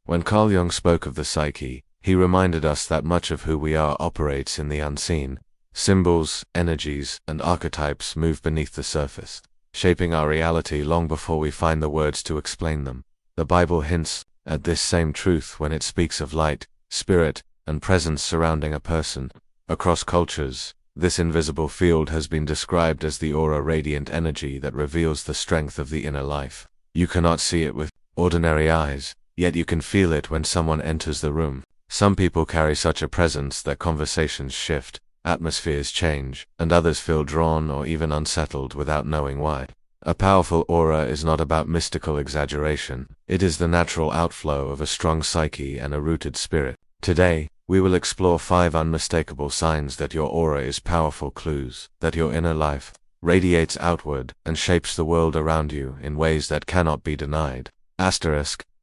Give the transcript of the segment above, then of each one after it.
When Carl Jung spoke of the psyche, he reminded us that much of who we are operates in the unseen. Symbols, energies, and archetypes move beneath the surface, shaping our reality long before we find the words to explain them. The Bible hints at this same truth when it speaks of light, spirit, and presence surrounding a person. Across cultures, this invisible field has been described as the aura, radiant energy that reveals the strength of the inner life. You cannot see it with ordinary eyes, yet you can feel it when someone enters the room. Some people carry such a presence that conversations shift, atmospheres change, and others feel drawn or even unsettled without knowing why. A powerful aura is not about mystical exaggeration. It is the natural outflow of a strong psyche and a rooted spirit. Today, we will explore 5 unmistakable signs that your aura is powerful, clues that your inner life radiates outward and shapes the world around you in ways that cannot be denied.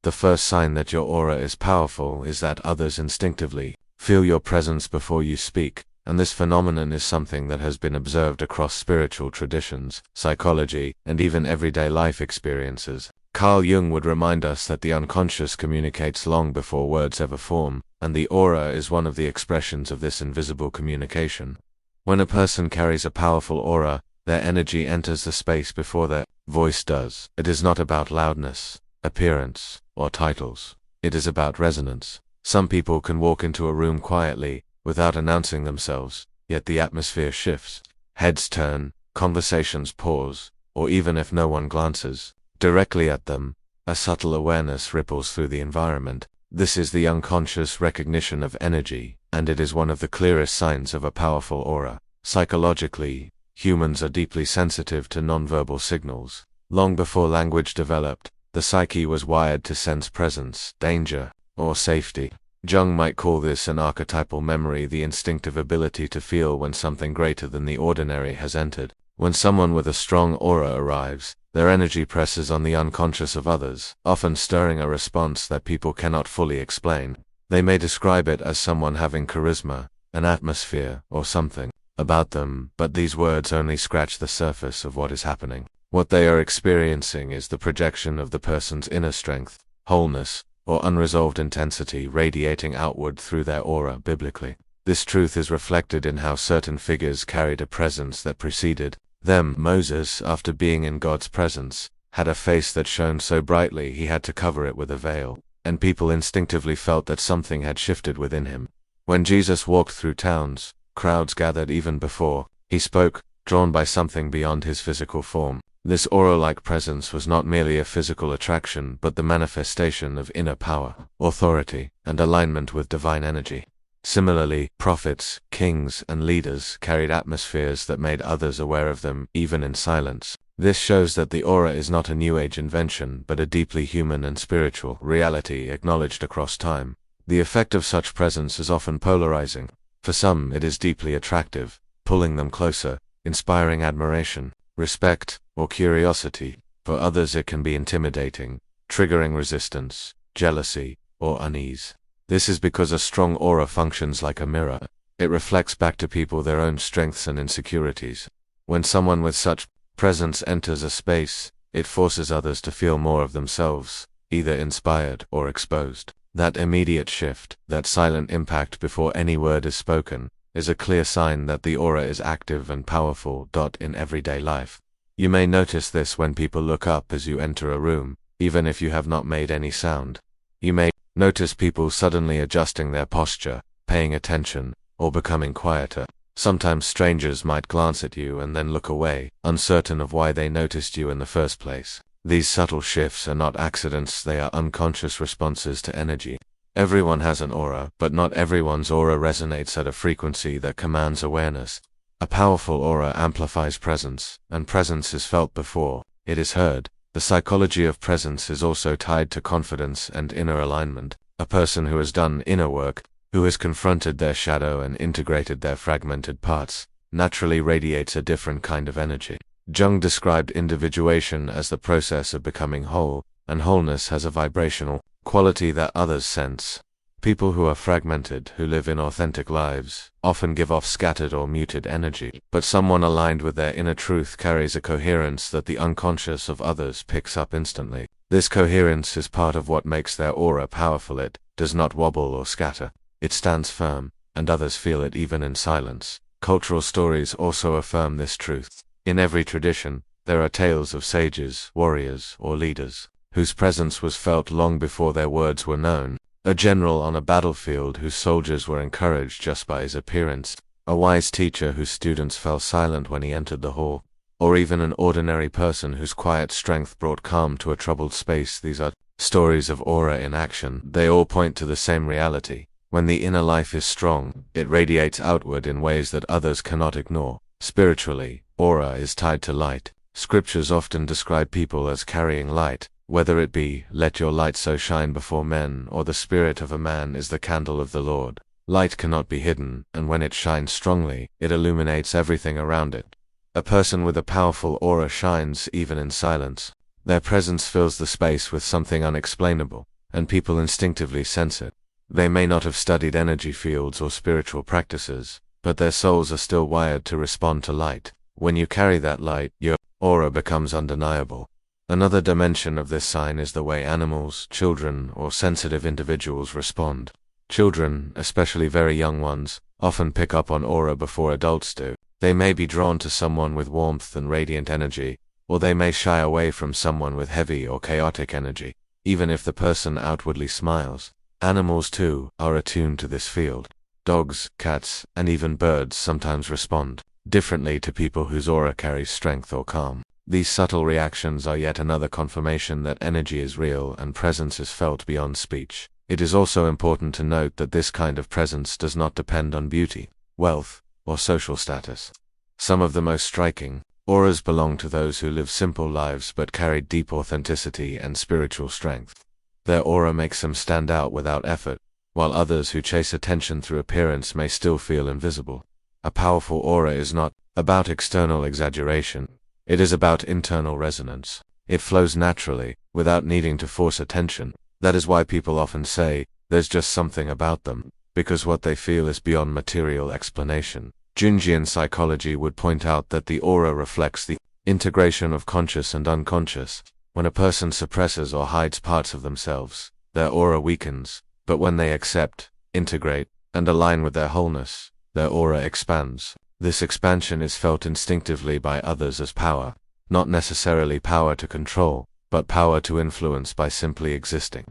The first sign that your aura is powerful is that others instinctively feel your presence before you speak, and this phenomenon is something that has been observed across spiritual traditions, psychology, and even everyday life experiences. Carl Jung would remind us that the unconscious communicates long before words ever form, and the aura is one of the expressions of this invisible communication. When a person carries a powerful aura, their energy enters the space before their voice does. It is not about loudness, appearance, or titles. It is about resonance. Some people can walk into a room quietly, without announcing themselves, yet the atmosphere shifts. Heads turn, conversations pause, or even if no one glances directly at them, a subtle awareness ripples through the environment. This is the unconscious recognition of energy, and it is one of the clearest signs of a powerful aura. Psychologically, humans are deeply sensitive to nonverbal signals. Long before language developed, the psyche was wired to sense presence, danger, or safety. Jung might call this an archetypal memory, the instinctive ability to feel when something greater than the ordinary has entered. When someone with a strong aura arrives, their energy presses on the unconscious of others, often stirring a response that people cannot fully explain. They may describe it as someone having charisma, an atmosphere, or something about them, but these words only scratch the surface of what is happening. What they are experiencing is the projection of the person's inner strength, wholeness, or unresolved intensity radiating outward through their aura. Biblically, this truth is reflected in how certain figures carried a presence that preceded them. Moses, after being in God's presence, had a face that shone so brightly he had to cover it with a veil, and people instinctively felt that something had shifted within him. When Jesus walked through towns, crowds gathered even before he spoke, drawn by something beyond his physical form. This aura-like presence was not merely a physical attraction but the manifestation of inner power, authority, and alignment with divine energy. Similarly, prophets, kings, and leaders carried atmospheres that made others aware of them, even in silence. This shows that the aura is not a New Age invention but a deeply human and spiritual reality acknowledged across time. The effect of such presence is often polarizing. For some, it is deeply attractive, pulling them closer, inspiring admiration, respect, or curiosity. For others it can be intimidating, triggering resistance, jealousy, or unease. This is because a strong aura functions like a mirror. It reflects back to people their own strengths and insecurities. When someone with such presence enters a space, it forces others to feel more of themselves, either inspired or exposed. That immediate shift, that silent impact before any word is spoken, is a clear sign that the aura is active and powerful. In everyday life, you may notice this when people look up as you enter a room, even if you have not made any sound. You may notice people suddenly adjusting their posture, paying attention, or becoming quieter. Sometimes strangers might glance at you and then look away, uncertain of why they noticed you in the first place. These subtle shifts are not accidents, they are unconscious responses to energy. Everyone has an aura, but not everyone's aura resonates at a frequency that commands awareness. A powerful aura amplifies presence, and presence is felt before it is heard. The psychology of presence is also tied to confidence and inner alignment. A person who has done inner work, who has confronted their shadow and integrated their fragmented parts, naturally radiates a different kind of energy. Jung described individuation as the process of becoming whole, and wholeness has a vibrational quality that others sense. People who are fragmented, who live inauthentic lives, often give off scattered or muted energy, but someone aligned with their inner truth carries a coherence that the unconscious of others picks up instantly. This coherence is part of what makes their aura powerful. It does not wobble or scatter. It stands firm, and others feel it even in silence. Cultural stories also affirm this truth. In every tradition, there are tales of sages, warriors, or leaders, whose presence was felt long before their words were known. A general on a battlefield whose soldiers were encouraged just by his appearance. A wise teacher whose students fell silent when he entered the hall. Or even an ordinary person whose quiet strength brought calm to a troubled space. These are stories of aura in action. They all point to the same reality. When the inner life is strong, it radiates outward in ways that others cannot ignore. Spiritually, aura is tied to light. Scriptures often describe people as carrying light, whether it be, "Let your light so shine before men," or "The spirit of a man is the candle of the Lord." Light cannot be hidden, and when it shines strongly, it illuminates everything around it. A person with a powerful aura shines even in silence. Their presence fills the space with something unexplainable, and people instinctively sense it. They may not have studied energy fields or spiritual practices, but their souls are still wired to respond to light. When you carry that light, your aura becomes undeniable. Another dimension of this sign is the way animals, children, or sensitive individuals respond. Children, especially very young ones, often pick up on aura before adults do. They may be drawn to someone with warmth and radiant energy, or they may shy away from someone with heavy or chaotic energy, even if the person outwardly smiles. Animals, too, are attuned to this field. Dogs, cats, and even birds sometimes respond differently to people whose aura carries strength or calm. These subtle reactions are yet another confirmation that energy is real and presence is felt beyond speech. It is also important to note that this kind of presence does not depend on beauty, wealth, or social status. Some of the most striking auras belong to those who live simple lives but carry deep authenticity and spiritual strength. Their aura makes them stand out without effort, while others who chase attention through appearance may still feel invisible. A powerful aura is not about external exaggeration. It is about internal resonance. It flows naturally, without needing to force attention. That is why people often say, there's just something about them, because what they feel is beyond material explanation. Jungian psychology would point out that the aura reflects the integration of conscious and unconscious. When a person suppresses or hides parts of themselves, their aura weakens, but when they accept, integrate, and align with their wholeness, their aura expands. This expansion is felt instinctively by others as power, not necessarily power to control, but power to influence by simply existing.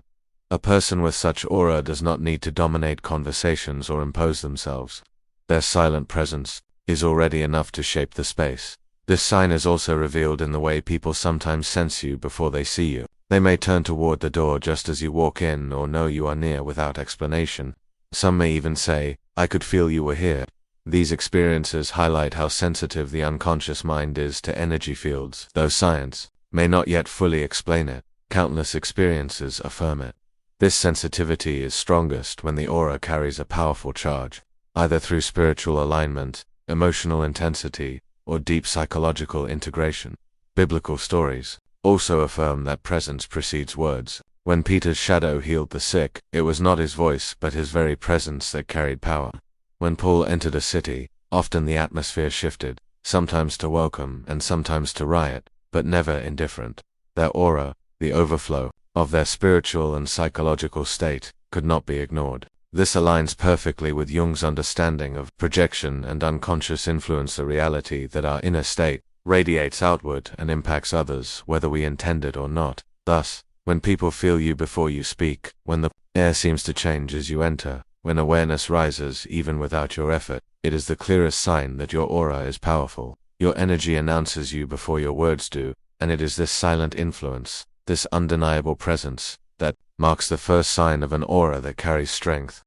A person with such aura does not need to dominate conversations or impose themselves. Their silent presence is already enough to shape the space. This sign is also revealed in the way people sometimes sense you before they see you. They may turn toward the door just as you walk in or know you are near without explanation. Some may even say, "I could feel you were here." These experiences highlight how sensitive the unconscious mind is to energy fields. Though science may not yet fully explain it, countless experiences affirm it. This sensitivity is strongest when the aura carries a powerful charge, either through spiritual alignment, emotional intensity, or deep psychological integration. Biblical stories also affirm that presence precedes words. When Peter's shadow healed the sick, it was not his voice but his very presence that carried power. When Paul entered a city, often the atmosphere shifted, sometimes to welcome and sometimes to riot, but never indifferent. Their aura, the overflow of their spiritual and psychological state, could not be ignored. This aligns perfectly with Jung's understanding of projection and unconscious influence, a reality that our inner state radiates outward and impacts others, whether we intend it or not. Thus, when people feel you before you speak, when the air seems to change as you enter, when awareness rises even without your effort, it is the clearest sign that your aura is powerful. Your energy announces you before your words do, and it is this silent influence, this undeniable presence, that marks the first sign of an aura that carries strength.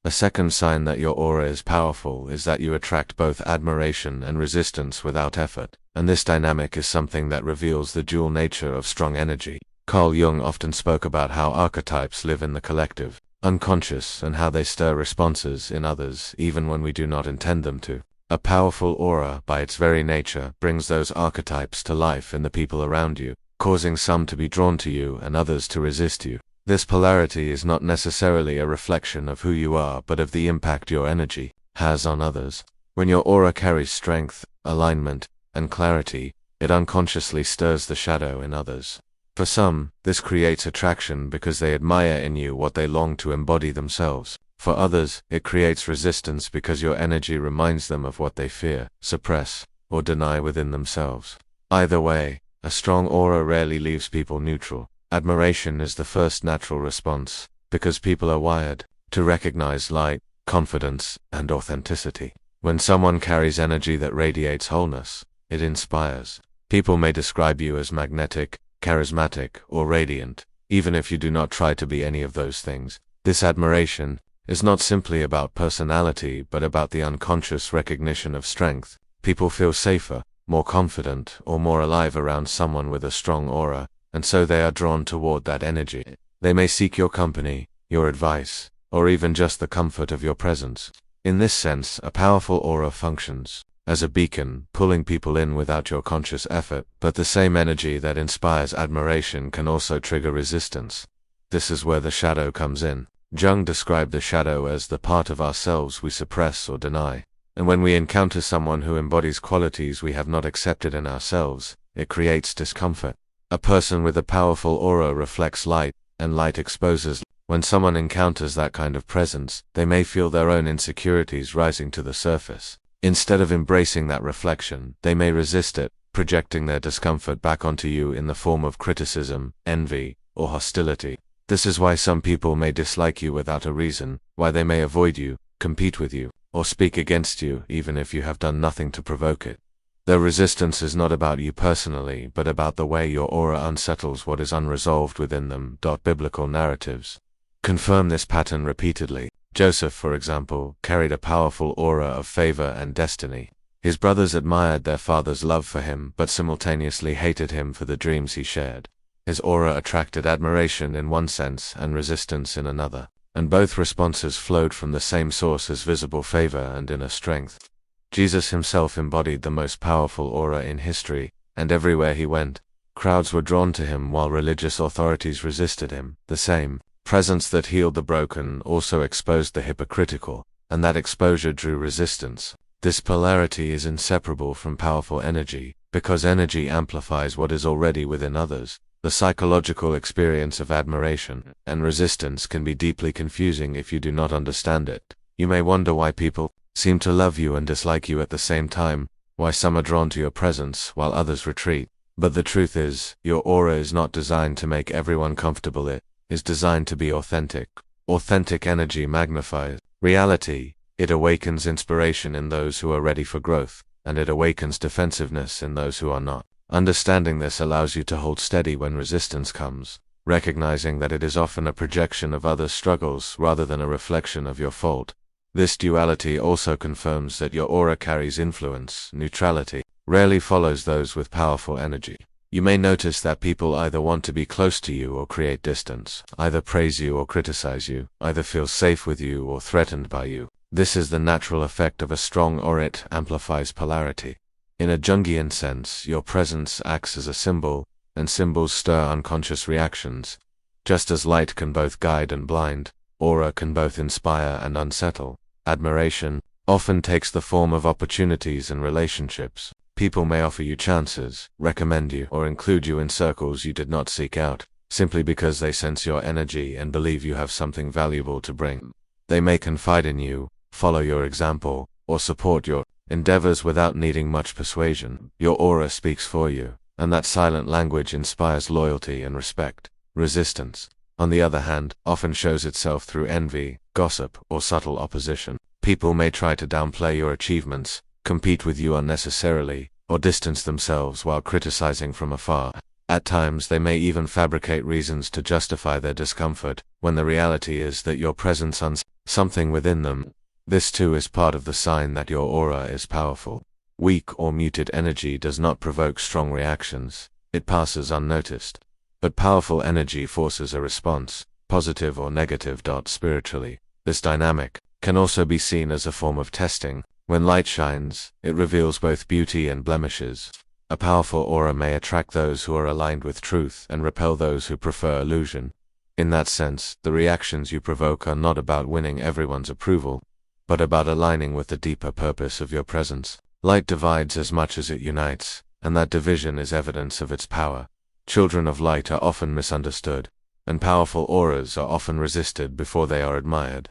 A second sign that your aura is powerful is that you attract both admiration and resistance without effort, and this dynamic is something that reveals the dual nature of strong energy. Carl Jung often spoke about how archetypes live in the collective, unconscious, and how they stir responses in others even when we do not intend them to. A powerful aura, by its very nature, brings those archetypes to life in the people around you, causing some to be drawn to you and others to resist you. This polarity is not necessarily a reflection of who you are, but of the impact your energy has on others. When your aura carries strength, alignment, and clarity, it unconsciously stirs the shadow in others. For some, this creates attraction because they admire in you what they long to embody themselves. For others, it creates resistance because your energy reminds them of what they fear, suppress, or deny within themselves. Either way, a strong aura rarely leaves people neutral. Admiration is the first natural response, because people are wired to recognize light, confidence, and authenticity. When someone carries energy that radiates wholeness, it inspires. People may describe you as magnetic, charismatic, or radiant, even if you do not try to be any of those things. This admiration is not simply about personality but about the unconscious recognition of strength. People feel safer, more confident, or more alive around someone with a strong aura, and so they are drawn toward that energy. They may seek your company, your advice, or even just the comfort of your presence. In this sense, a powerful aura functions as a beacon, pulling people in without your conscious effort, but the same energy that inspires admiration can also trigger resistance. This is where the shadow comes in. Jung described the shadow as the part of ourselves we suppress or deny. And when we encounter someone who embodies qualities we have not accepted in ourselves, it creates discomfort. A person with a powerful aura reflects light, and light exposes. When someone encounters that kind of presence, they may feel their own insecurities rising to the surface. Instead of embracing that reflection, they may resist it, projecting their discomfort back onto you in the form of criticism, envy, or hostility. This is why some people may dislike you without a reason, why they may avoid you, compete with you, or speak against you even if you have done nothing to provoke it. Their resistance is not about you personally, but about the way your aura unsettles what is unresolved within them. Biblical narratives confirm this pattern repeatedly. Joseph, for example, carried a powerful aura of favor and destiny. His brothers admired their father's love for him, but simultaneously hated him for the dreams he shared. His aura attracted admiration in one sense and resistance in another, and both responses flowed from the same source as visible favor and inner strength. Jesus himself embodied the most powerful aura in history, and everywhere he went, crowds were drawn to him while religious authorities resisted him. The same presence that healed the broken also exposed the hypocritical, and that exposure drew resistance. This polarity is inseparable from powerful energy, because energy amplifies what is already within others. The psychological experience of admiration and resistance can be deeply confusing if you do not understand it. You may wonder why people seem to love you and dislike you at the same time, why some are drawn to your presence while others retreat. But the truth is, your aura is not designed to make everyone comfortable. It is designed to be authentic. Authentic energy magnifies reality. It awakens inspiration in those who are ready for growth, and it awakens defensiveness in those who are not. Understanding this allows you to hold steady when resistance comes, recognizing that it is often a projection of others' struggles rather than a reflection of your fault. This duality also confirms that your aura carries influence. Neutrality rarely follows those with powerful energy. You may notice that people either want to be close to you or create distance, either praise you or criticize you, either feel safe with you or threatened by you. This is the natural effect of a strong aura. It amplifies polarity. In a Jungian sense, your presence acts as a symbol, and symbols stir unconscious reactions. Just as light can both guide and blind, aura can both inspire and unsettle. Admiration often takes the form of opportunities and relationships. People may offer you chances, recommend you, or include you in circles you did not seek out, simply because they sense your energy and believe you have something valuable to bring. They may confide in you, follow your example, or support your endeavors without needing much persuasion. Your aura speaks for you, and that silent language inspires loyalty and respect. Resistance, on the other hand, often shows itself through envy, gossip, or subtle opposition. People may try to downplay your achievements, compete with you unnecessarily, or distance themselves while criticizing from afar. At times they may even fabricate reasons to justify their discomfort, when the reality is that your presence unsettles something within them. This too is part of the sign that your aura is powerful. Weak or muted energy does not provoke strong reactions, it passes unnoticed. But powerful energy forces a response, positive or negative. Spiritually, this dynamic can also be seen as a form of testing. When light shines, it reveals both beauty and blemishes. A powerful aura may attract those who are aligned with truth and repel those who prefer illusion. In that sense, the reactions you provoke are not about winning everyone's approval, but about aligning with the deeper purpose of your presence. Light divides as much as it unites, and that division is evidence of its power. Children of light are often misunderstood, and powerful auras are often resisted before they are admired.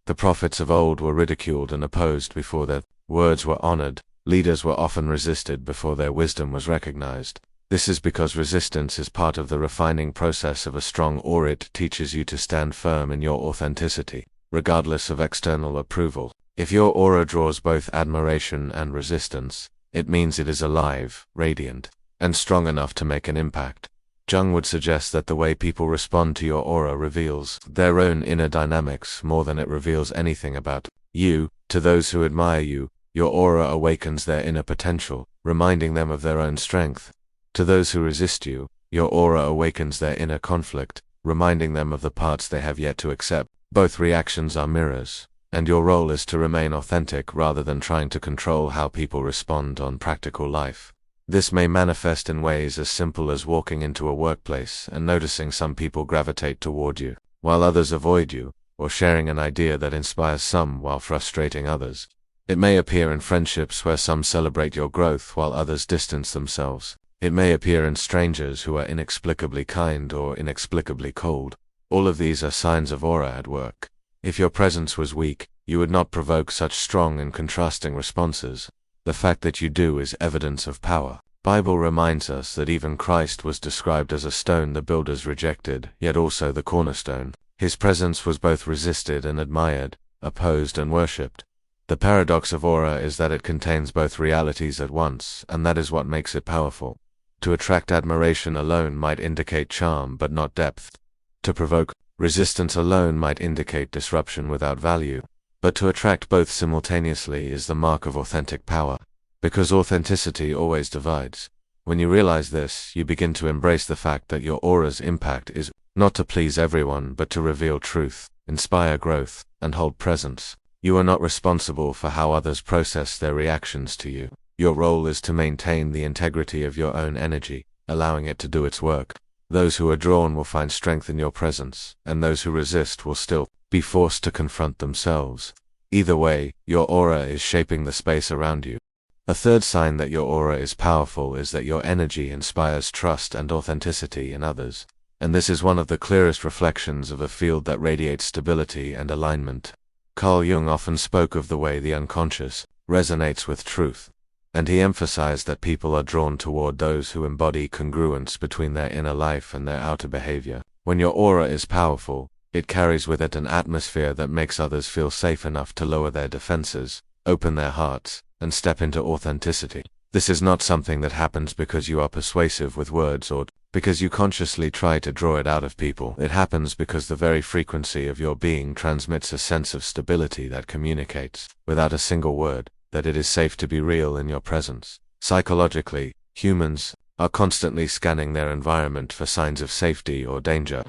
The prophets of old were ridiculed and opposed before their words were honored. Leaders were often resisted before their wisdom was recognized. This is because resistance is part of the refining process of a strong aura. It teaches you to stand firm in your authenticity, regardless of external approval. If your aura draws both admiration and resistance, it means it is alive, radiant, and strong enough to make an impact. Jung would suggest that the way people respond to your aura reveals their own inner dynamics more than it reveals anything about you. To those who admire you, your aura awakens their inner potential, reminding them of their own strength. To those who resist you, your aura awakens their inner conflict, reminding them of the parts they have yet to accept. Both reactions are mirrors, and your role is to remain authentic rather than trying to control how people respond on practical life. This may manifest in ways as simple as walking into a workplace and noticing some people gravitate toward you, while others avoid you, or sharing an idea that inspires some while frustrating others. It may appear in friendships where some celebrate your growth while others distance themselves. It may appear in strangers who are inexplicably kind or inexplicably cold. All of these are signs of aura at work. If your presence was weak, you would not provoke such strong and contrasting responses. The fact that you do is evidence of power. Bible reminds us that even Christ was described as a stone the builders rejected, yet also the cornerstone. His presence was both resisted and admired, opposed and worshipped. The paradox of aura is that it contains both realities at once, and that is what makes it powerful. To attract admiration alone might indicate charm but not depth. To provoke resistance alone might indicate disruption without value. But to attract both simultaneously is the mark of authentic power. Because authenticity always divides. When you realize this, you begin to embrace the fact that your aura's impact is not to please everyone but to reveal truth, inspire growth, and hold presence. You are not responsible for how others process their reactions to you. Your role is to maintain the integrity of your own energy, allowing it to do its work. Those who are drawn will find strength in your presence, and those who resist will still be forced to confront themselves. Either way, your aura is shaping the space around you. A third sign that your aura is powerful is that your energy inspires trust and authenticity in others. And this is one of the clearest reflections of a field that radiates stability and alignment. Carl Jung often spoke of the way the unconscious resonates with truth, and he emphasized that people are drawn toward those who embody congruence between their inner life and their outer behavior. When your aura is powerful, it carries with it an atmosphere that makes others feel safe enough to lower their defenses, open their hearts, and step into authenticity. This is not something that happens because you are persuasive with words or because you consciously try to draw it out of people. It happens because the very frequency of your being transmits a sense of stability that communicates, without a single word, that it is safe to be real in your presence. Psychologically, humans are constantly scanning their environment for signs of safety or danger.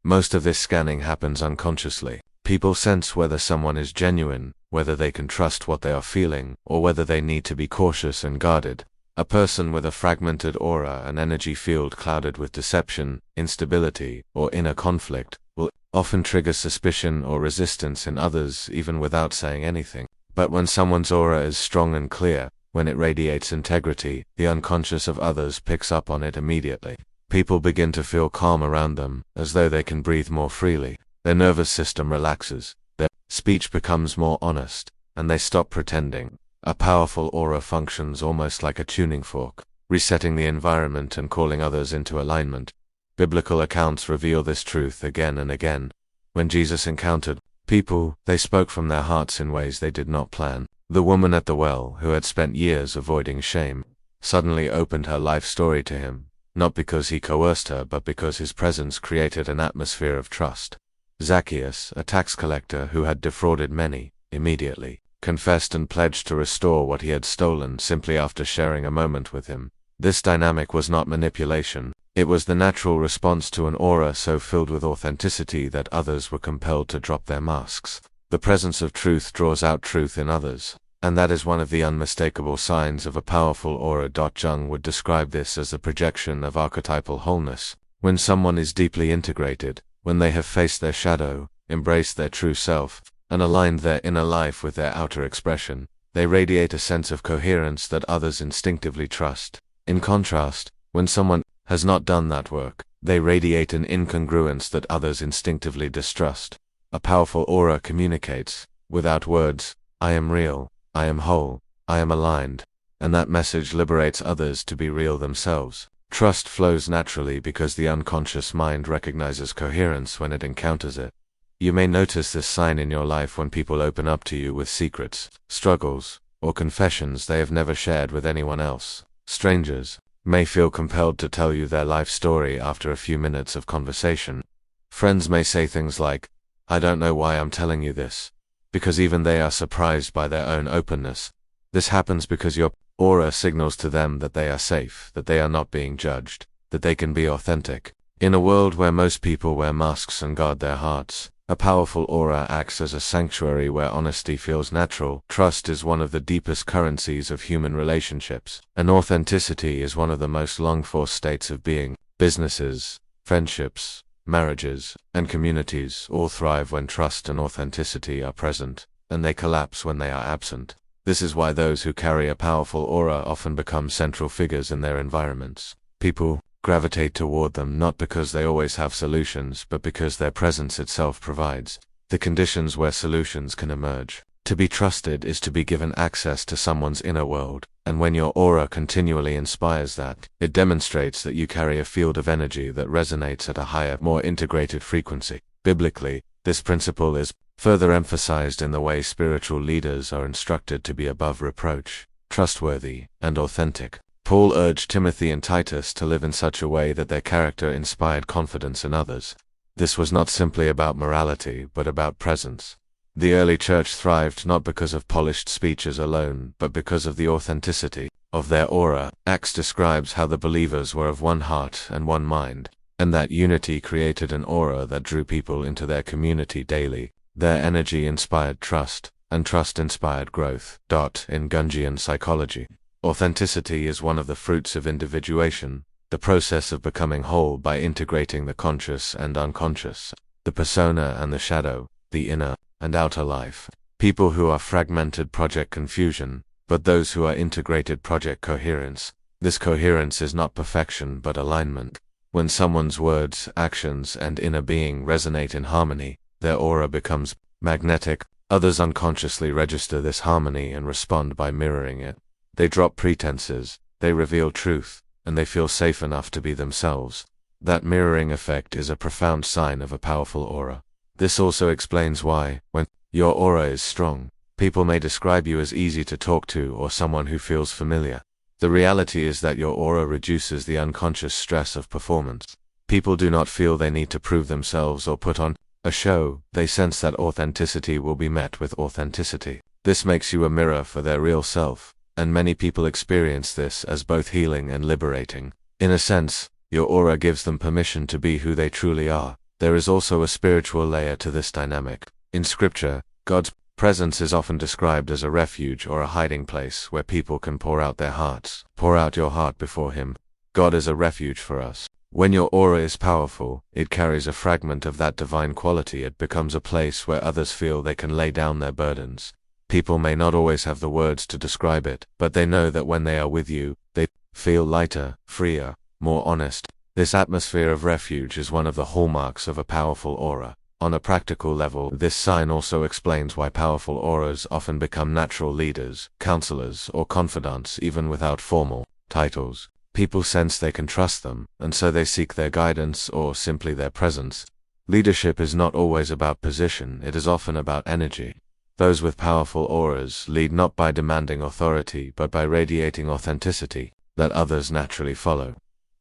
Most of this scanning happens unconsciously. People sense whether someone is genuine, whether they can trust what they are feeling, or whether they need to be cautious and guarded. A person with a fragmented aura, an energy field clouded with deception, instability, or inner conflict, will often trigger suspicion or resistance in others even without saying anything. But when someone's aura is strong and clear, when it radiates integrity, the unconscious of others picks up on it immediately. People begin to feel calm around them, as though they can breathe more freely. Their nervous system relaxes, their speech becomes more honest, and they stop pretending. A powerful aura functions almost like a tuning fork, resetting the environment and calling others into alignment. Biblical accounts reveal this truth again and again. When Jesus encountered people, they spoke from their hearts in ways they did not plan. The woman at the well, who had spent years avoiding shame, suddenly opened her life story to him, not because he coerced her but because his presence created an atmosphere of trust. Zacchaeus, a tax collector who had defrauded many, immediately confessed and pledged to restore what he had stolen simply after sharing a moment with him. This dynamic was not manipulation. It was the natural response to an aura so filled with authenticity that others were compelled to drop their masks. The presence of truth draws out truth in others, and that is one of the unmistakable signs of a powerful aura. Jung would describe this as the projection of archetypal wholeness. When someone is deeply integrated, when they have faced their shadow, embraced their true self, and aligned their inner life with their outer expression, they radiate a sense of coherence that others instinctively trust. In contrast, when someone has not done that work. They radiate an incongruence that others instinctively distrust. A powerful aura communicates, without words, I am real, I am whole, I am aligned, and that message liberates others to be real themselves. Trust flows naturally because the unconscious mind recognizes coherence when it encounters it. You may notice this sign in your life when people open up to you with secrets, struggles, or confessions they have never shared with anyone else. Strangers may feel compelled to tell you their life story after a few minutes of conversation. Friends may say things like, I don't know why I'm telling you this, because even they are surprised by their own openness. This happens because your aura signals to them that they are safe, that they are not being judged, that they can be authentic. In a world where most people wear masks and guard their hearts, a powerful aura acts as a sanctuary where honesty feels natural. Trust is one of the deepest currencies of human relationships, and authenticity is one of the most longed-for states of being. Businesses, friendships, marriages, and communities all thrive when trust and authenticity are present, and they collapse when they are absent. This is why those who carry a powerful aura often become central figures in their environments. People gravitate toward them not because they always have solutions, but because their presence itself provides the conditions where solutions can emerge. To be trusted is to be given access to someone's inner world, and when your aura continually inspires that, it demonstrates that you carry a field of energy that resonates at a higher, more integrated frequency. Biblically, this principle is further emphasized in the way spiritual leaders are instructed to be above reproach, trustworthy, and authentic. Paul urged Timothy and Titus to live in such a way that their character inspired confidence in others. This was not simply about morality, but about presence. The early church thrived not because of polished speeches alone, but because of the authenticity of their aura. Acts describes how the believers were of one heart and one mind, and that unity created an aura that drew people into their community daily. Their energy inspired trust, and trust inspired growth. In Jungian psychology, authenticity is one of the fruits of individuation, the process of becoming whole by integrating the conscious and unconscious, the persona and the shadow, the inner and outer life. People who are fragmented project confusion, but those who are integrated project coherence. This coherence is not perfection but alignment. When someone's words, actions, and inner being resonate in harmony, their aura becomes magnetic. Others unconsciously register this harmony and respond by mirroring it. They drop pretenses, they reveal truth, and they feel safe enough to be themselves. That mirroring effect is a profound sign of a powerful aura. This also explains why, when your aura is strong, people may describe you as easy to talk to or someone who feels familiar. The reality is that your aura reduces the unconscious stress of performance. People do not feel they need to prove themselves or put on a show. They sense that authenticity will be met with authenticity. This makes you a mirror for their real self, and many people experience this as both healing and liberating. In a sense, your aura gives them permission to be who they truly are. There is also a spiritual layer to this dynamic. In Scripture, God's presence is often described as a refuge or a hiding place where people can pour out their hearts. Pour out your heart before Him. God is a refuge for us. When your aura is powerful, it carries a fragment of that divine quality. It becomes a place where others feel they can lay down their burdens. People may not always have the words to describe it, but they know that when they are with you, they feel lighter, freer, more honest. This atmosphere of refuge is one of the hallmarks of a powerful aura. On a practical level, this sign also explains why powerful auras often become natural leaders, counselors, or confidants even without formal titles. People sense they can trust them, and so they seek their guidance or simply their presence. Leadership is not always about position, it is often about energy. Those with powerful auras lead not by demanding authority but by radiating authenticity that others naturally follow.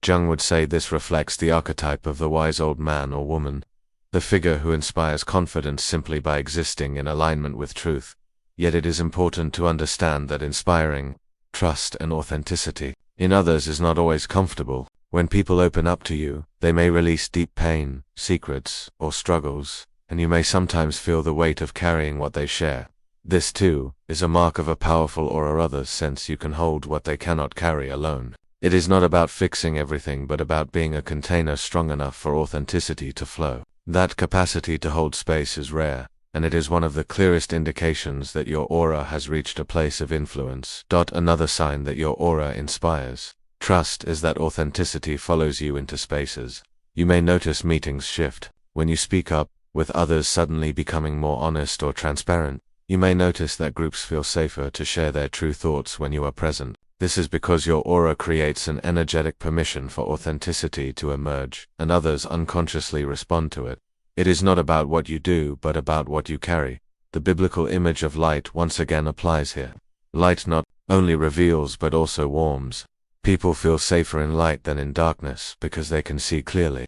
Jung would say this reflects the archetype of the wise old man or woman, the figure who inspires confidence simply by existing in alignment with truth. Yet it is important to understand that inspiring trust and authenticity in others is not always comfortable. When people open up to you, they may release deep pain, secrets, or struggles, and you may sometimes feel the weight of carrying what they share. This, too, is a mark of a powerful aura. Others sense you can hold what they cannot carry alone. It is not about fixing everything but about being a container strong enough for authenticity to flow. That capacity to hold space is rare, and it is one of the clearest indications that your aura has reached a place of influence. Another sign that your aura inspires Trust is that authenticity follows you into spaces. You may notice meetings shift. When you speak up, with others suddenly becoming more honest or transparent. You may notice that groups feel safer to share their true thoughts when you are present. This is because your aura creates an energetic permission for authenticity to emerge, and others unconsciously respond to it. It is not about what you do, but about what you carry. The biblical image of light once again applies here. Light not only reveals but also warms. People feel safer in light than in darkness because they can see clearly.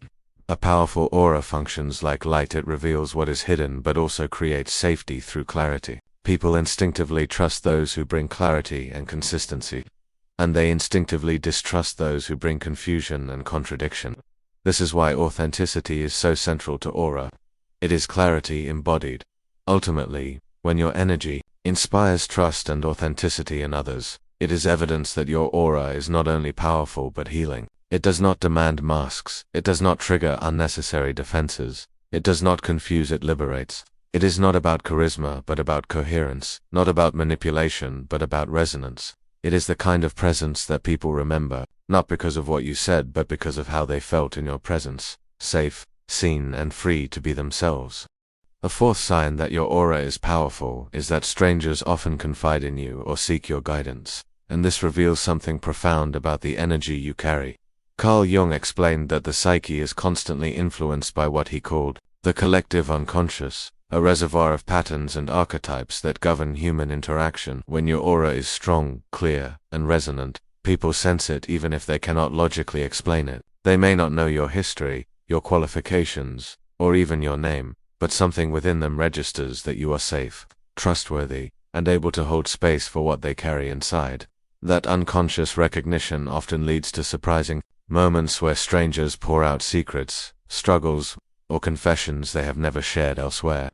A powerful aura functions like light. It reveals what is hidden but also creates safety through clarity. People instinctively trust those who bring clarity and consistency, and they instinctively distrust those who bring confusion and contradiction. This is why authenticity is so central to aura. It is clarity embodied. Ultimately, when your energy inspires trust and authenticity in others, it is evidence that your aura is not only powerful but healing. It does not demand masks. It does not trigger unnecessary defenses. It does not confuse. It liberates. It is not about charisma but about coherence, not about manipulation but about resonance. It is the kind of presence that people remember, not because of what you said but because of how they felt in your presence, safe, seen and free to be themselves. A fourth sign that your aura is powerful is that strangers often confide in you or seek your guidance, and this reveals something profound about the energy you carry. Carl Jung explained that the psyche is constantly influenced by what he called the collective unconscious, a reservoir of patterns and archetypes that govern human interaction. When your aura is strong, clear, and resonant, people sense it even if they cannot logically explain it. They may not know your history, your qualifications, or even your name, but something within them registers that you are safe, trustworthy, and able to hold space for what they carry inside. That unconscious recognition often leads to surprising moments where strangers pour out secrets, struggles, or confessions they have never shared elsewhere,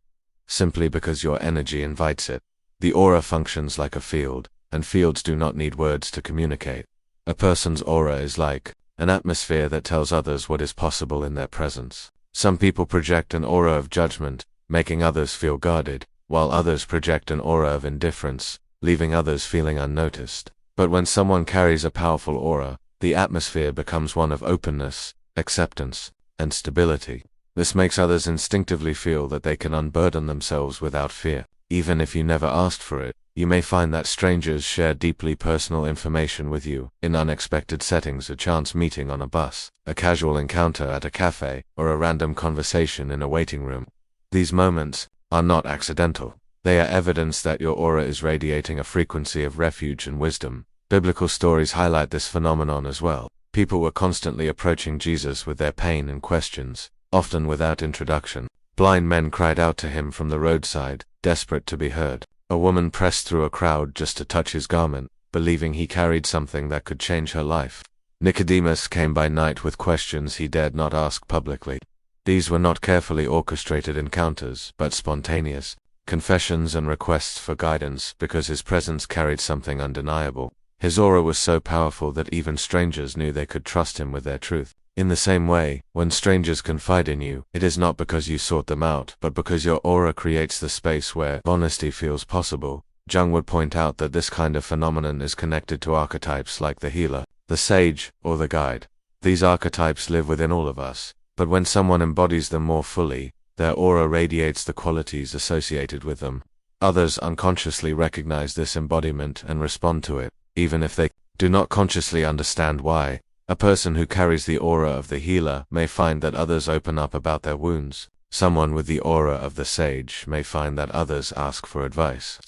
simply because your energy invites it. The aura functions like a field, and fields do not need words to communicate. A person's aura is like an atmosphere that tells others what is possible in their presence. Some people project an aura of judgment, making others feel guarded, while others project an aura of indifference, leaving others feeling unnoticed. But when someone carries a powerful aura, the atmosphere becomes one of openness, acceptance, and stability. This makes others instinctively feel that they can unburden themselves without fear. Even if you never asked for it, you may find that strangers share deeply personal information with you in unexpected settings. A chance meeting on a bus, a casual encounter at a cafe, or a random conversation in a waiting room. These moments are not accidental. They are evidence that your aura is radiating a frequency of refuge and wisdom. Biblical stories highlight this phenomenon as well. People were constantly approaching Jesus with their pain and questions, often without introduction. Blind men cried out to him from the roadside, desperate to be heard. A woman pressed through a crowd just to touch his garment, believing he carried something that could change her life. Nicodemus came by night with questions he dared not ask publicly. These were not carefully orchestrated encounters, but spontaneous confessions and requests for guidance because his presence carried something undeniable. His aura was so powerful that even strangers knew they could trust him with their truth. In the same way, when strangers confide in you, it is not because you sought them out, but because your aura creates the space where honesty feels possible. Jung would point out that this kind of phenomenon is connected to archetypes like the healer, the sage, or the guide. These archetypes live within all of us, but when someone embodies them more fully, their aura radiates the qualities associated with them. Others unconsciously recognize this embodiment and respond to it, even if they do not consciously understand why. A person who carries the aura of the healer may find that others open up about their wounds. Someone with the aura of the sage may find that others ask for advice.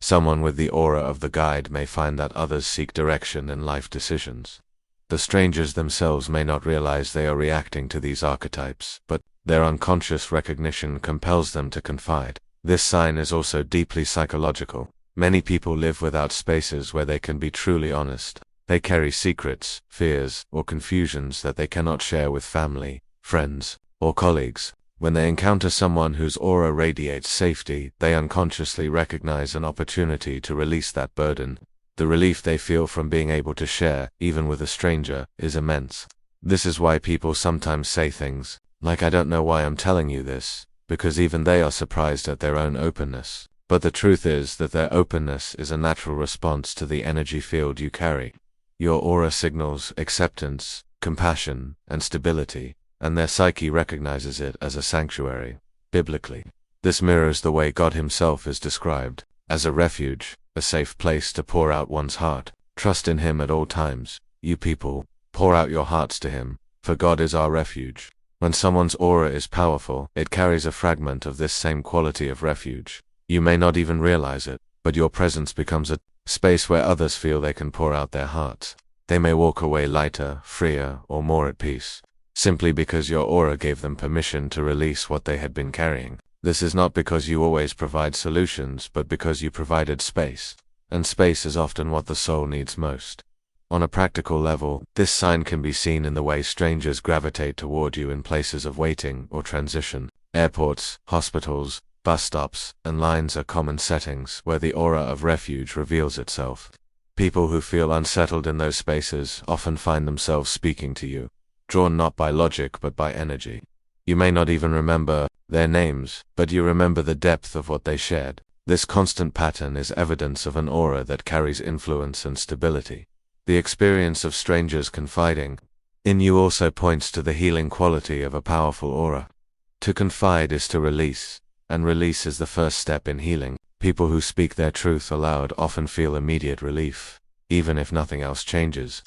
Someone with the aura of the guide may find that others seek direction in life decisions. The strangers themselves may not realize they are reacting to these archetypes, but their unconscious recognition compels them to confide. This sign is also deeply psychological. Many people live without spaces where they can be truly honest. They carry secrets, fears, or confusions that they cannot share with family, friends, or colleagues. When they encounter someone whose aura radiates safety, they unconsciously recognize an opportunity to release that burden. The relief they feel from being able to share, even with a stranger, is immense. This is why people sometimes say things like, "I don't know why I'm telling you this," because even they are surprised at their own openness. But the truth is that their openness is a natural response to the energy field you carry. Your aura signals acceptance, compassion, and stability, and their psyche recognizes it as a sanctuary. Biblically, this mirrors the way God himself is described, as a refuge, a safe place to pour out one's heart. Trust in him at all times. You people, pour out your hearts to him, for God is our refuge. When someone's aura is powerful, it carries a fragment of this same quality of refuge. You may not even realize it, but your presence becomes a space where others feel they can pour out their hearts. They may walk away lighter, freer, or more at peace, simply because your aura gave them permission to release what they had been carrying. This is not because you always provide solutions, but because you provided space. And space is often what the soul needs most. On a practical level, this sign can be seen in the way strangers gravitate toward you in places of waiting or transition. Airports, hospitals, bus stops, and lines are common settings where the aura of refuge reveals itself. People who feel unsettled in those spaces often find themselves speaking to you, drawn not by logic but by energy. You may not even remember their names, but you remember the depth of what they shared. This constant pattern is evidence of an aura that carries influence and stability. The experience of strangers confiding in you also points to the healing quality of a powerful aura. To confide is to release, and release is the first step in healing. People who speak their truth aloud often feel immediate relief, even if nothing else changes.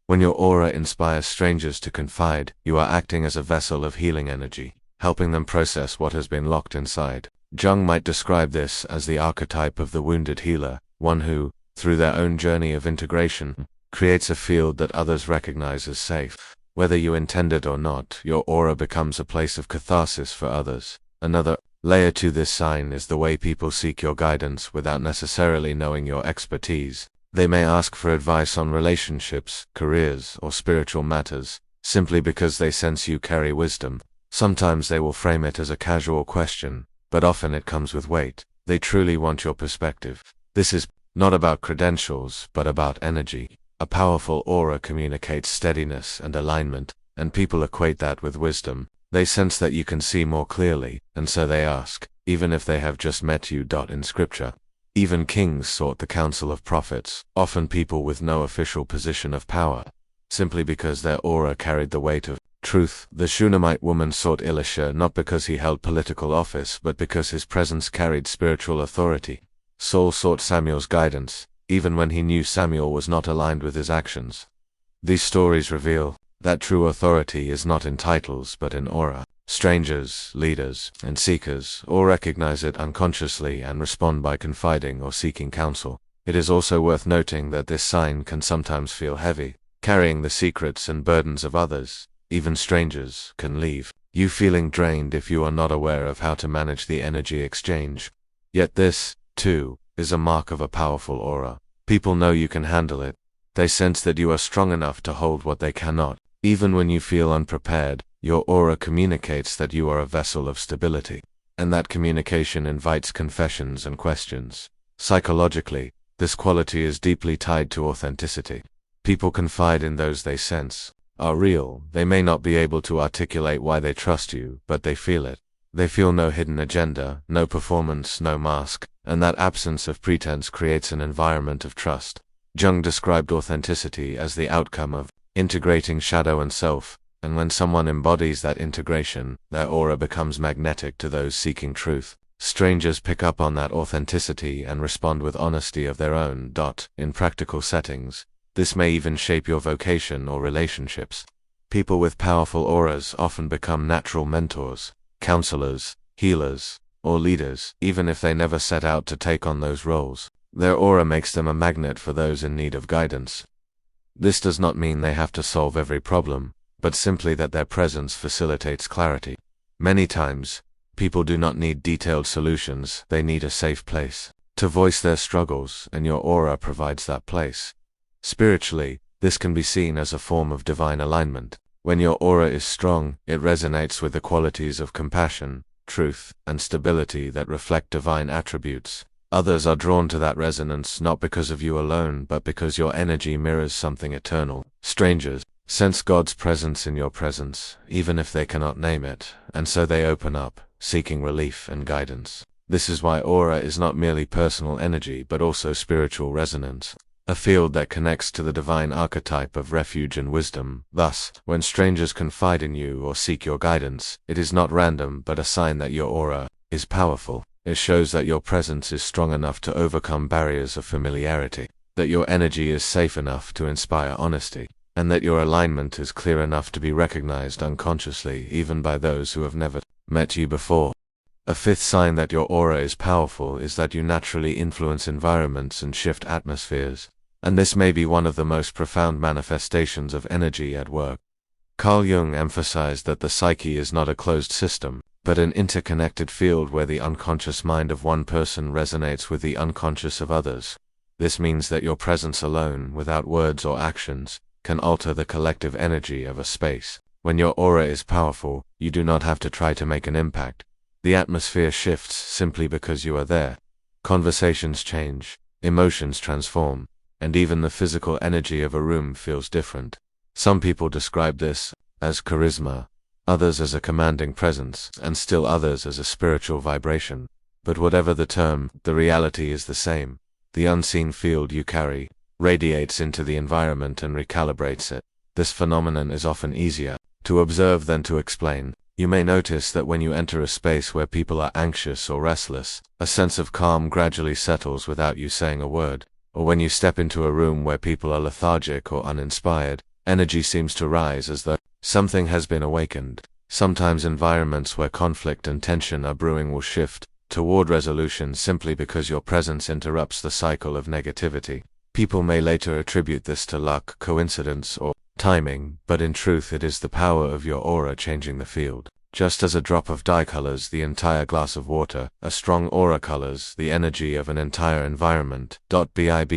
When your aura inspires strangers to confide, you are acting as a vessel of healing energy, helping them process what has been locked inside. Jung might describe this as the archetype of the wounded healer, one who, through their own journey of integration, creates a field that others recognize as safe. Whether you intend it or not, your aura becomes a place of catharsis for others. Another layer to this sign is the way people seek your guidance without necessarily knowing your expertise. They may ask for advice on relationships, careers, or spiritual matters, simply because they sense you carry wisdom. Sometimes they will frame it as a casual question, but often it comes with weight. They truly want your perspective. This is not about credentials, but about energy. A powerful aura communicates steadiness and alignment, and people equate that with wisdom. They sense that you can see more clearly, and so they ask, even if they have just met you. In scripture, even kings sought the counsel of prophets, often people with no official position of power, simply because their aura carried the weight of truth. The Shunammite woman sought Elisha not because he held political office, but because his presence carried spiritual authority. Saul sought Samuel's guidance, even when he knew Samuel was not aligned with his actions. These stories reveal that true authority is not in titles but in aura. Strangers, leaders, and seekers all recognize it unconsciously and respond by confiding or seeking counsel. It is also worth noting that this sign can sometimes feel heavy, carrying the secrets and burdens of others. Even strangers can leave you feeling drained if you are not aware of how to manage the energy exchange. Yet this, too, is a mark of a powerful aura. People know you can handle it. They sense that you are strong enough to hold what they cannot. Even when you feel unprepared, your aura communicates that you are a vessel of stability, and that communication invites confessions and questions. Psychologically, this quality is deeply tied to authenticity. People confide in those they sense are real. They may not be able to articulate why they trust you, but they feel it. They feel no hidden agenda, no performance, no mask, and that absence of pretense creates an environment of trust. Jung described authenticity as the outcome of integrating shadow and self, and when someone embodies that integration, their aura becomes magnetic to those seeking truth. Strangers pick up on that authenticity and respond with honesty of their own. In practical settings, this may even shape your vocation or relationships. People with powerful auras often become natural mentors, counselors, healers, or leaders, even if they never set out to take on those roles. Their aura makes them a magnet for those in need of guidance. This does not mean they have to solve every problem, but simply that their presence facilitates clarity. Many times, people do not need detailed solutions, they need a safe place to voice their struggles, and your aura provides that place. Spiritually, this can be seen as a form of divine alignment. When your aura is strong, it resonates with the qualities of compassion, truth, and stability that reflect divine attributes. Others are drawn to that resonance not because of you alone, but because your energy mirrors something eternal. Strangers sense God's presence in your presence, even if they cannot name it, and so they open up, seeking relief and guidance. This is why aura is not merely personal energy but also spiritual resonance. a field that connects to the divine archetype of refuge and wisdom. Thus, when strangers confide in you or seek your guidance, it is not random but a sign that your aura is powerful. It shows that your presence is strong enough to overcome barriers of familiarity, that your energy is safe enough to inspire honesty, and that your alignment is clear enough to be recognized unconsciously even by those who have never met you before. A fifth sign that your aura is powerful is that you naturally influence environments and shift atmospheres, and this may be one of the most profound manifestations of energy at work. Carl Jung emphasized that the psyche is not a closed system, but an interconnected field where the unconscious mind of one person resonates with the unconscious of others. This means that your presence alone, without words or actions, can alter the collective energy of a space. When your aura is powerful, you do not have to try to make an impact. The atmosphere shifts simply because you are there. Conversations change, emotions transform, and even the physical energy of a room feels different. Some people describe this as charisma, others as a commanding presence, and still others as a spiritual vibration. But whatever the term, the reality is the same. The unseen field you carry radiates into the environment and recalibrates it. This phenomenon is often easier to observe than to explain. You may notice that when you enter a space where people are anxious or restless, a sense of calm gradually settles without you saying a word. Or when you step into a room where people are lethargic or uninspired, energy seems to rise as though something has been awakened. Sometimes environments where conflict and tension are brewing will shift toward resolution simply because your presence interrupts the cycle of negativity. People may later attribute this to luck, coincidence, or timing, but in truth it is the power of your aura changing the field. Just as a drop of dye colors the entire glass of water, a strong aura colors the energy of an entire environment. Biblically,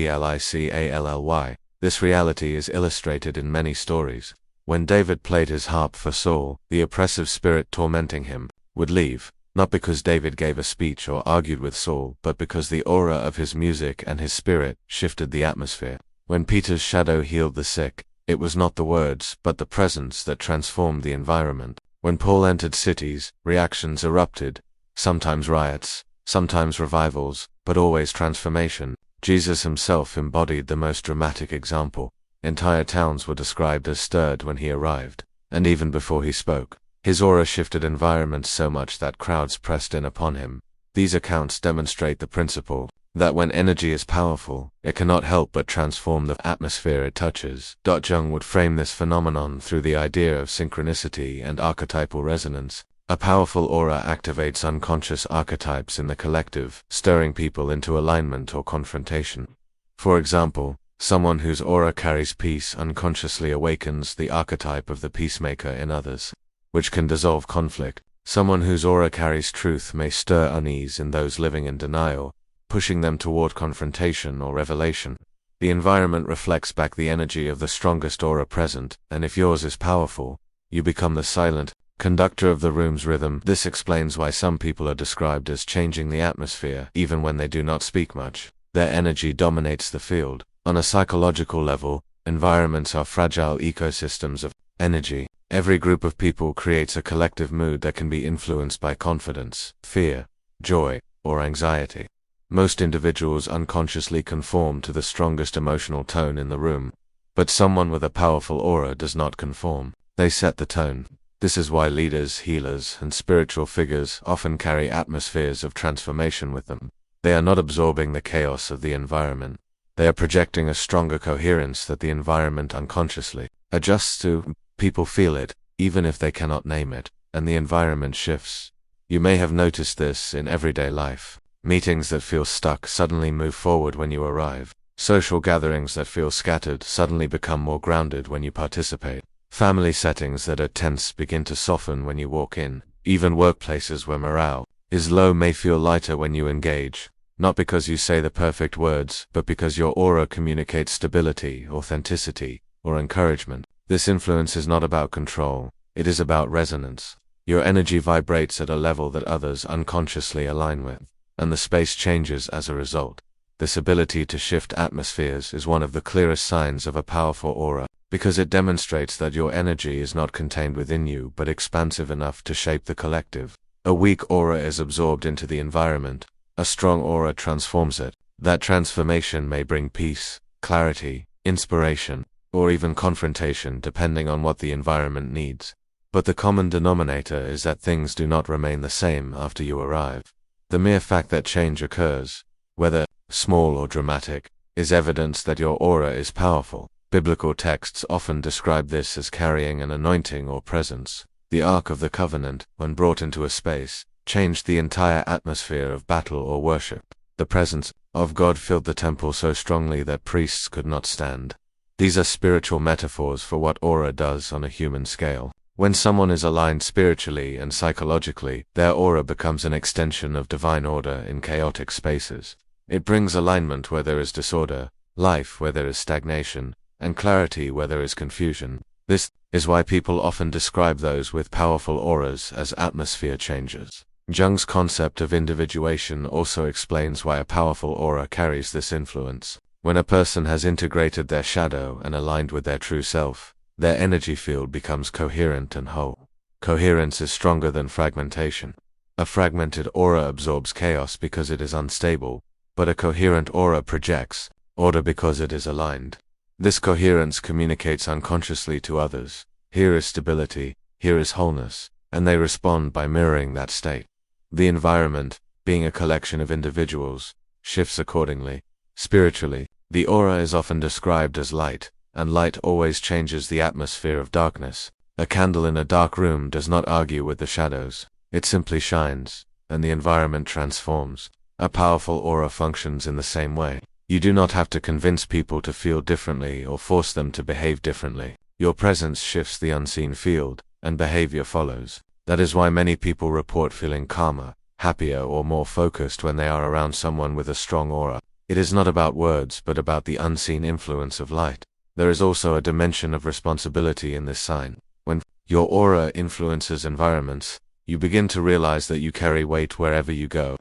this reality is illustrated in many stories. When David played his harp for Saul, the oppressive spirit tormenting him would leave, not because David gave a speech or argued with Saul, but because the aura of his music and his spirit shifted the atmosphere. When Peter's shadow healed the sick, it was not the words, but the presence that transformed the environment. When Paul entered cities, reactions erupted, sometimes riots, sometimes revivals, but always transformation. Jesus himself embodied the most dramatic example. Entire towns were described as stirred when he arrived, and even before he spoke, his aura shifted environments so much that crowds pressed in upon him. These accounts demonstrate the principle that when energy is powerful, it cannot help but transform the atmosphere it touches. Jung would frame this phenomenon through the idea of synchronicity and archetypal resonance. A powerful aura activates unconscious archetypes in the collective, stirring people into alignment or confrontation. For example, someone whose aura carries peace unconsciously awakens the archetype of the peacemaker in others, which can dissolve conflict. Someone whose aura carries truth may stir unease in those living in denial, pushing them toward confrontation or revelation. The environment reflects back the energy of the strongest aura present, and if yours is powerful, you become the silent conductor of the room's rhythm. This explains why some people are described as changing the atmosphere, even when they do not speak much. Their energy dominates the field. On a psychological level, environments are fragile ecosystems of energy. Every group of people creates a collective mood that can be influenced by confidence, fear, joy, or anxiety. Most individuals unconsciously conform to the strongest emotional tone in the room, but someone with a powerful aura does not conform. They set the tone. This is why leaders, healers, and spiritual figures often carry atmospheres of transformation with them. They are not absorbing the chaos of the environment. They are projecting a stronger coherence that the environment unconsciously adjusts to. People feel it, even if they cannot name it, and the environment shifts. You may have noticed this in everyday life. Meetings that feel stuck suddenly move forward when you arrive. Social gatherings that feel scattered suddenly become more grounded when you participate. Family settings that are tense begin to soften when you walk in. Even workplaces where morale is low may feel lighter when you engage, not because you say the perfect words, but because your aura communicates stability, authenticity, or encouragement. This influence is not about control, it is about resonance. Your energy vibrates at a level that others unconsciously align with, and the space changes as a result. This ability to shift atmospheres is one of the clearest signs of a powerful aura, because it demonstrates that your energy is not contained within you but expansive enough to shape the collective. A weak aura is absorbed into the environment, a strong aura transforms it. That transformation may bring peace, clarity, inspiration, or even confrontation depending on what the environment needs. But the common denominator is that things do not remain the same after you arrive. The mere fact that change occurs, whether small or dramatic, is evidence that your aura is powerful. Biblical texts often describe this as carrying an anointing or presence. The Ark of the Covenant, when brought into a space, changed the entire atmosphere of battle or worship. The presence of God filled the temple so strongly that priests could not stand. These are spiritual metaphors for what aura does on a human scale. When someone is aligned spiritually and psychologically, their aura becomes an extension of divine order in chaotic spaces. It brings alignment where there is disorder, life where there is stagnation, and clarity where there is confusion. This is why people often describe those with powerful auras as atmosphere changers. Jung's concept of individuation also explains why a powerful aura carries this influence. When a person has integrated their shadow and aligned with their true self, their energy field becomes coherent and whole. Coherence is stronger than fragmentation. A fragmented aura absorbs chaos because it is unstable, but a coherent aura projects order because it is aligned. This coherence communicates unconsciously to others. Here is stability, here is wholeness, and they respond by mirroring that state. The environment, being a collection of individuals, shifts accordingly. Spiritually, the aura is often described as light, and light always changes the atmosphere of darkness. A candle in a dark room does not argue with the shadows. It simply shines, and the environment transforms. A powerful aura functions in the same way. You do not have to convince people to feel differently or force them to behave differently. Your presence shifts the unseen field, and behavior follows. That is why many people report feeling calmer, happier, or more focused when they are around someone with a strong aura. It is not about words, but about the unseen influence of light. There is also a dimension of responsibility in this sign. When your aura influences environments, you begin to realize that you carry weight wherever you go.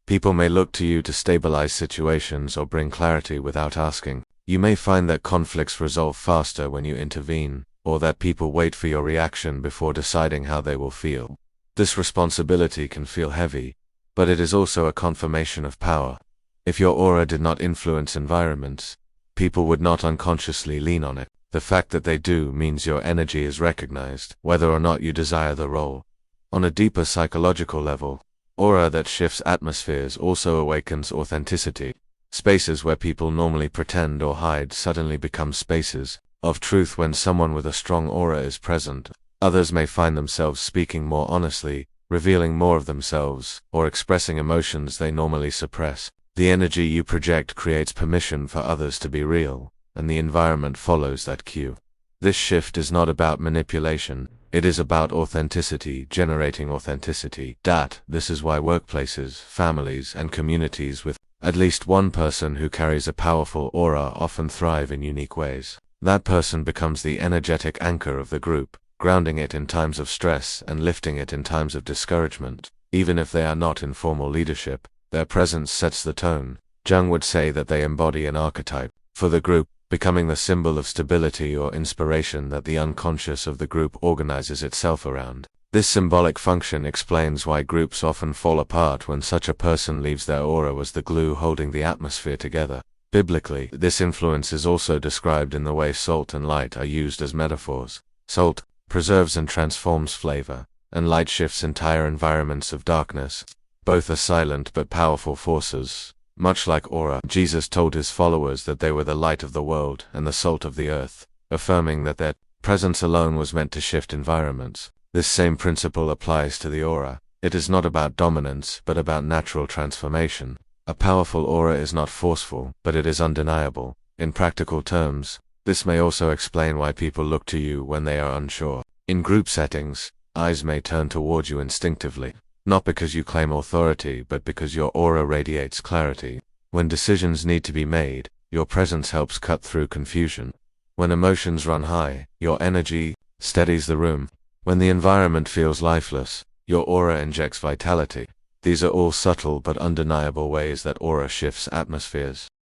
People may look to you to stabilize situations or bring clarity without asking. You may find that conflicts resolve faster when you intervene, or that people wait for your reaction before deciding how they will feel. This responsibility can feel heavy, but it is also a confirmation of power. If your aura did not influence environments, people would not unconsciously lean on it. The fact that they do means your energy is recognized, whether or not you desire the role. On a deeper psychological level, aura that shifts atmospheres also awakens authenticity. Spaces where people normally pretend or hide suddenly become spaces of truth when someone with a strong aura is present. Others may find themselves speaking more honestly, revealing more of themselves, or expressing emotions they normally suppress. The energy you project creates permission for others to be real, and the environment follows that cue. This shift is not about manipulation, it is about authenticity, generating authenticity. This is why workplaces, families, and communities with at least one person who carries a powerful aura often thrive in unique ways. That person becomes the energetic anchor of the group, grounding it in times of stress and lifting it in times of discouragement. Even if they are not in formal leadership, their presence sets the tone. Jung would say that they embody an archetype for the group, becoming the symbol of stability or inspiration that the unconscious of the group organizes itself around. This symbolic function explains why groups often fall apart when such a person leaves. Their aura was the glue holding the atmosphere together. Biblically, this influence is also described in the way salt and light are used as metaphors. Salt preserves and transforms flavor, and light shifts entire environments of darkness. Both are silent but powerful forces. Much like aura, Jesus told his followers that they were the light of the world and the salt of the earth, affirming that their presence alone was meant to shift environments. This same principle applies to the aura. It is not about dominance, but about natural transformation. A powerful aura is not forceful, but it is undeniable. In practical terms, this may also explain why people look to you when they are unsure. In group settings, eyes may turn toward you instinctively. Not because you claim authority, but because your aura radiates clarity. When decisions need to be made, your presence helps cut through confusion. When emotions run high, your energy steadies the room. When the environment feels lifeless, your aura injects vitality. These are all subtle but undeniable ways that aura shifts atmospheres.